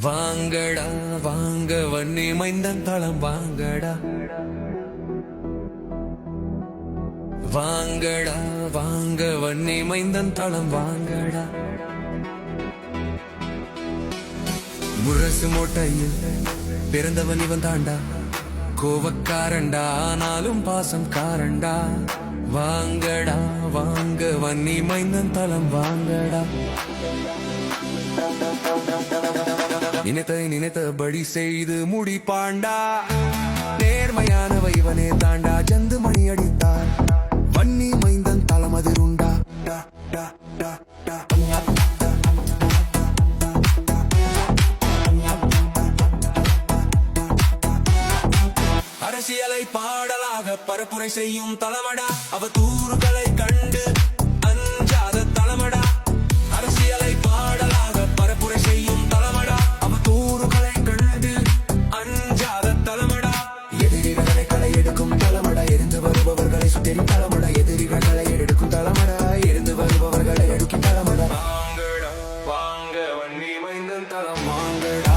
வாங்கடா வாங்க வன்னி மைந்தன் தளம் வாங்கடா வாங்கடா வாங்க வன்னி மைந்தன் தளம் வாங்கடா முரசு மோட்டையில் பிறந்தவன் இவன் தாண்டா கோவக்காரண்டா ஆனாலும் பாசம் காரண்டா வாங்கடா வாங்க வன்னி மைந்தன் தளம் வாங்கடா நினைத்தபடி செய்து முடிப்பாண்டா நேர்மையானவை இவனே தாண்டா ஜந்து மணி அடித்தார் வன்னி மைந்தன் தளம் அதிருண்டா அரசியலை பாடலாக பரப்புரை செய்யும் தளமடா அவ தூறுகளை கண்டு அஞ்சாத தளமடா அரசியலை பாடலாக பரப்புரை செய்யும் தளமடா அவ தூறுகளை கண்டு அஞ்சாத தளமடா எதிரிகளை களை எடுக்கும் தளமடா இருந்து வருபவர்களை சுத்தெரி தளமடா எதிரிகளை எடுக்கும் தளமடா இருந்து வருபவர்களை எடுக்கும் தளமடா வாங்கடா வாங்க வன்னி மைந்தன் தளம் வாங்கடா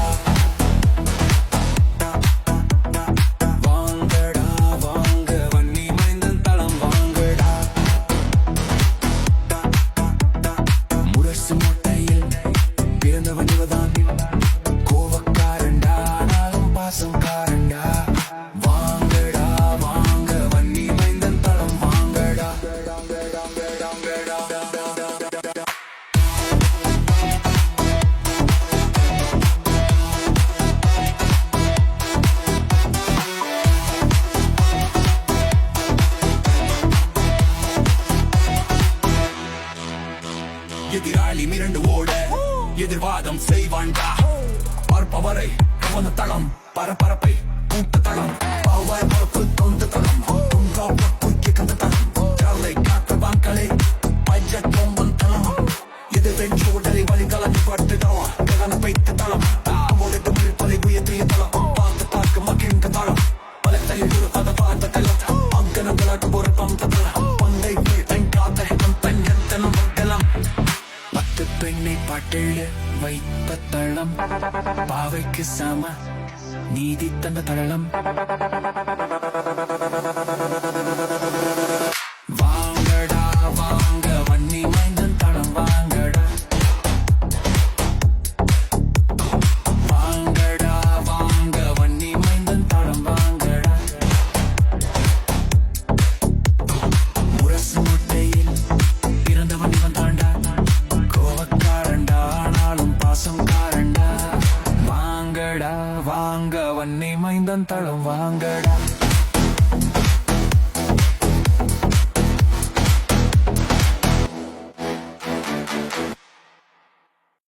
கோவக்காரண்டா ஆனாலும் பாசம் காரண்டா வாங்கடா வாங்க வன்னி மைந்தன் தளம் வாங்கடா எதிராளி மிரண்டு ஓட எதிர்வாதம் செய்வான்டா பார்ப்பவரை கவன தளம் பரபரப்பை கூட்ட தளம் பாவாய் பரப்பு தொந்த தளம் கந்த தளம் ஜாலை காத்த வாக்களை பட்ஜெட் பொம்பன் தளம் இது வெஞ்சோடரை வழிகாலி பட்டு தளம் ககன பைத்த தளம் அவளை தமிழ்ப்பதை உயர்த்திய தளம் பார்க்க மகிழ்ந்த தளம் பலத்தை அதை பார்த்த தளம் அங்கனங்களாட்டு ஒரு பந்த தளம் பந்தை காத்த தஞ்சத்தனம் தளம் பத்து பெண்ணை பாட்டெழு வைத்த தளம் பாவைக்கு சம நீதி தந்த தளம் வாங்கடா வாங்க வன்னி மைந்தன் தளம் வாங்கடா வாங்கடா வாங்க வன்னி மைந்தன் தளம் வாங்கடா முரசு முட்டையில் பிறந்தவன் இவன் தாண்டா கோவக்காரண்டா ஆனாலும் பாசம் காரண்டா வாங்கடா வாங்க வன்னி மைந்தன் தளம் வாங்கடா